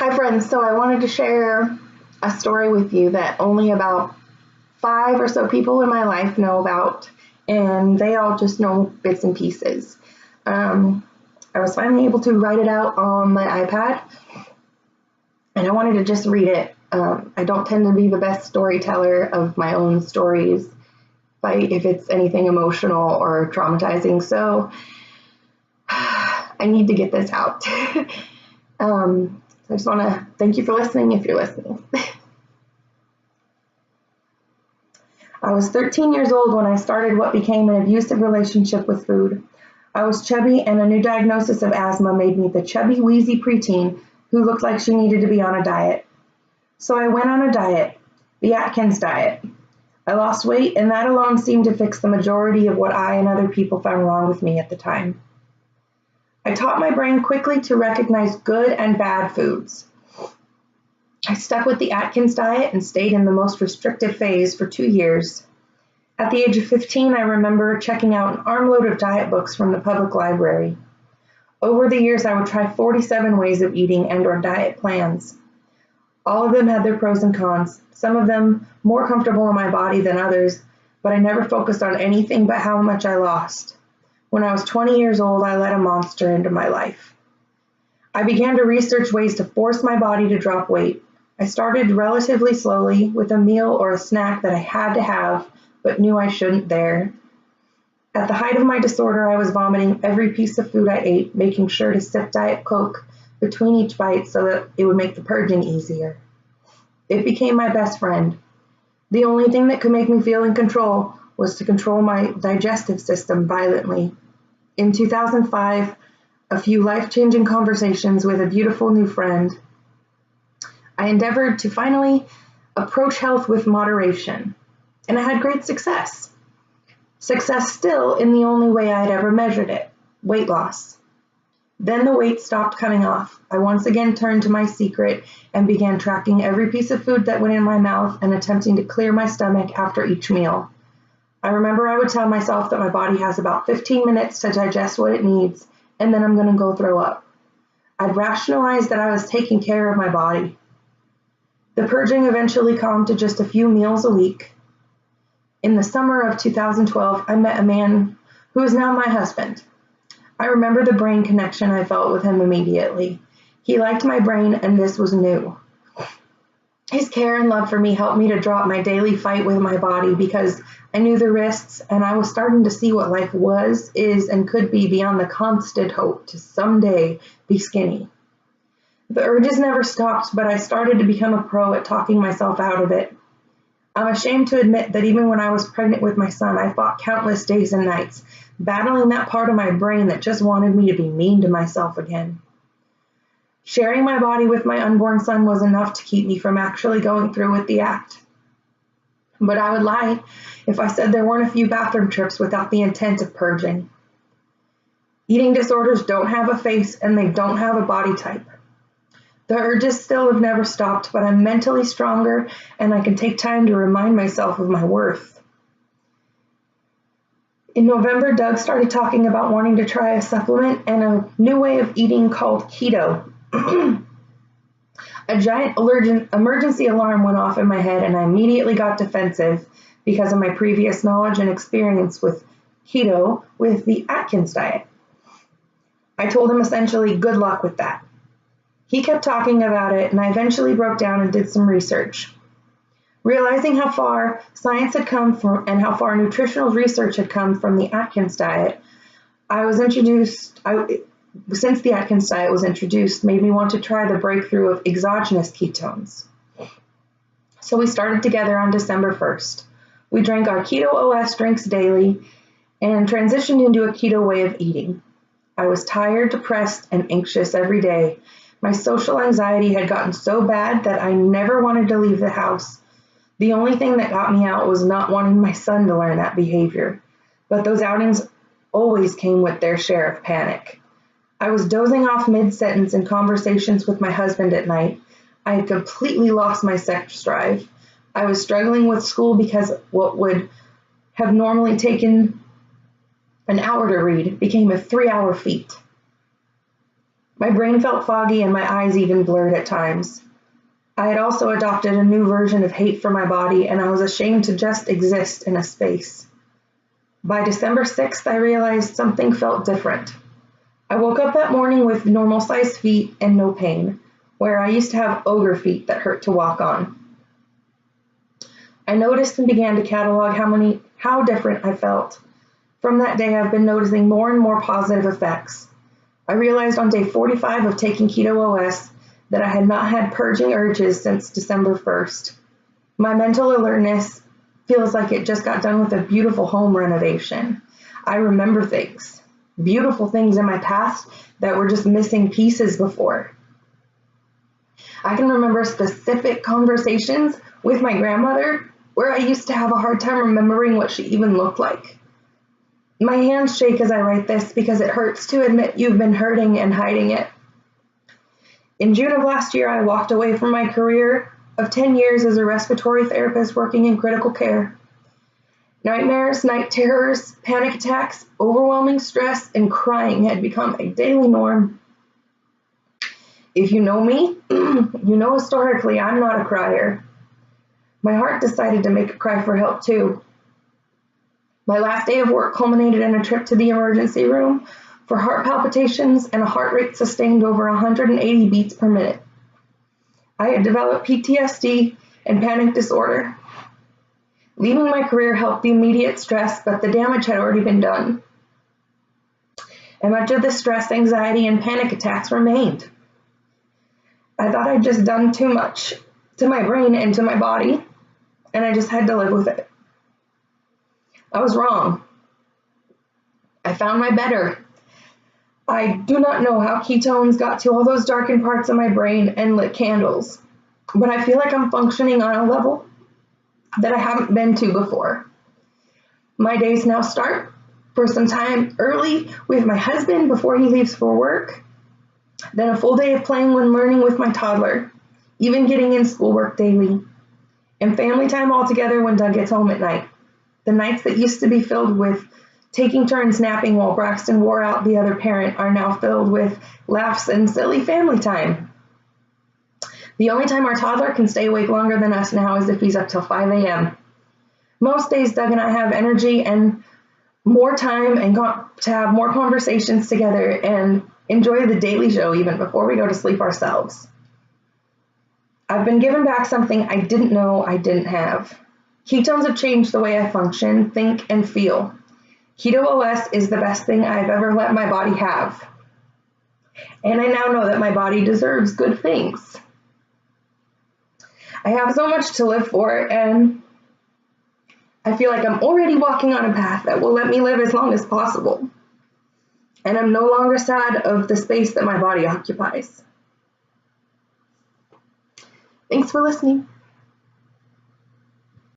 Hi friends, so I wanted to share a story with you that only about 5 or so people in my life know about, and they all just know bits and pieces. I was finally able to write it out on my iPad, and I wanted to just read it. I don't tend to be the best storyteller of my own stories, if it's anything emotional or traumatizing, so I need to get this out. I just want to thank you for listening if you're listening. I was 13 years old when I started what became an abusive relationship with food. I was chubby, and a new diagnosis of asthma made me the chubby, wheezy preteen who looked like she needed to be on a diet. So I went on a diet, the Atkins diet. I lost weight, and that alone seemed to fix the majority of what I and other people found wrong with me at the time. I taught my brain quickly to recognize good and bad foods. I stuck with the Atkins diet and stayed in the most restrictive phase for 2 years. At the age of 15, I remember checking out an armload of diet books from the public library. Over the years, I would try 47 ways of eating and/or diet plans. All of them had their pros and cons, some of them more comfortable in my body than others, but I never focused on anything but how much I lost. When I was 20 years old, I let a monster into my life. I began to research ways to force my body to drop weight. I started relatively slowly with a meal or a snack that I had to have, but knew I shouldn't dare. At the height of my disorder, I was vomiting every piece of food I ate, making sure to sip Diet Coke between each bite so that it would make the purging easier. It became my best friend. The only thing that could make me feel in control was to control my digestive system violently. In 2005, a few life-changing conversations with a beautiful new friend, I endeavored to finally approach health with moderation, and I had great success. Success still in the only way I had ever measured it, weight loss. Then the weight stopped coming off. I once again turned to my secret and began tracking every piece of food that went in my mouth and attempting to clear my stomach after each meal. I remember I would tell myself that my body has about 15 minutes to digest what it needs, and then I'm going to go throw up. I'd rationalized that I was taking care of my body. The purging eventually calmed to just a few meals a week. In the summer of 2012, I met a man who is now my husband. I remember the brain connection I felt with him immediately. He liked my brain, and this was new. His care and love for me helped me to drop my daily fight with my body because I knew the risks, and I was starting to see what life was, is, and could be beyond the constant hope to someday be skinny. The urges never stopped, but I started to become a pro at talking myself out of it. I'm ashamed to admit that even when I was pregnant with my son, I fought countless days and nights, battling that part of my brain that just wanted me to be mean to myself again. Sharing my body with my unborn son was enough to keep me from actually going through with the act. But I would lie if I said there weren't a few bathroom trips without the intent of purging. Eating disorders don't have a face, and they don't have a body type. The urges still have never stopped, but I'm mentally stronger, and I can take time to remind myself of my worth. In November, Doug started talking about wanting to try a supplement and a new way of eating called Keto. A giant emergency alarm went off in my head, and I immediately got defensive because of my previous knowledge and experience with keto with the Atkins diet. I told him essentially, good luck with that. He kept talking about it, and I eventually broke down and did some research. Realizing how far science had come from and how far nutritional research had come from the Atkins diet, since the Atkins diet was introduced, made me want to try the breakthrough of exogenous ketones. So we started together on December 1st. We drank our Keto OS drinks daily and transitioned into a keto way of eating. I was tired, depressed, and anxious every day. My social anxiety had gotten so bad that I never wanted to leave the house. The only thing that got me out was not wanting my son to learn that behavior. But those outings always came with their share of panic. I was dozing off mid-sentence in conversations with my husband at night. I had completely lost my sex drive. I was struggling with school because what would have normally taken an hour to read became a 3-hour feat. My brain felt foggy and my eyes even blurred at times. I had also adopted a new version of hate for my body, and I was ashamed to just exist in a space. By December 6th, I realized something felt different. I woke up that morning with normal-sized feet and no pain, where I used to have ogre feet that hurt to walk on. I noticed and began to catalog how different I felt. From that day, I've been noticing more and more positive effects. I realized on day 45 of taking Keto OS that I had not had purging urges since December 1st. My mental alertness feels like it just got done with a beautiful home renovation. I remember things, beautiful things in my past that were just missing pieces before. I can remember specific conversations with my grandmother where I used to have a hard time remembering what she even looked like. My hands shake as I write this because it hurts to admit you've been hurting and hiding it. In June of last year, I walked away from my career of 10 years as a respiratory therapist working in critical care. Nightmares, night terrors, panic attacks, overwhelming stress, and crying had become a daily norm. If you know me, you know historically I'm not a crier. My heart decided to make a cry for help too. My last day of work culminated in a trip to the emergency room for heart palpitations and a heart rate sustained over 180 beats per minute. I had developed PTSD and panic disorder. Leaving my career helped the immediate stress, but the damage had already been done. And much of the stress, anxiety, and panic attacks remained. I thought I'd just done too much to my brain and to my body, and I just had to live with it. I was wrong. I found my better. I do not know how ketones got to all those darkened parts of my brain and lit candles, but I feel like I'm functioning on a level that I haven't been to before. My days now start for some time early with my husband before he leaves for work, then a full day of playing and learning with my toddler, even getting in schoolwork daily, and family time all together when Doug gets home at night. The nights that used to be filled with taking turns napping while Braxton wore out the other parent are now filled with laughs and silly family time. The only time our toddler can stay awake longer than us now is if he's up till 5 a.m. Most days, Doug and I have energy and more time and to have more conversations together and enjoy the daily show even before we go to sleep ourselves. I've been given back something I didn't know I didn't have. Ketones have changed the way I function, think, and feel. Keto OS is the best thing I've ever let my body have. And I now know that my body deserves good things. I have so much to live for, and I feel like I'm already walking on a path that will let me live as long as possible. And I'm no longer sad of the space that my body occupies. Thanks for listening.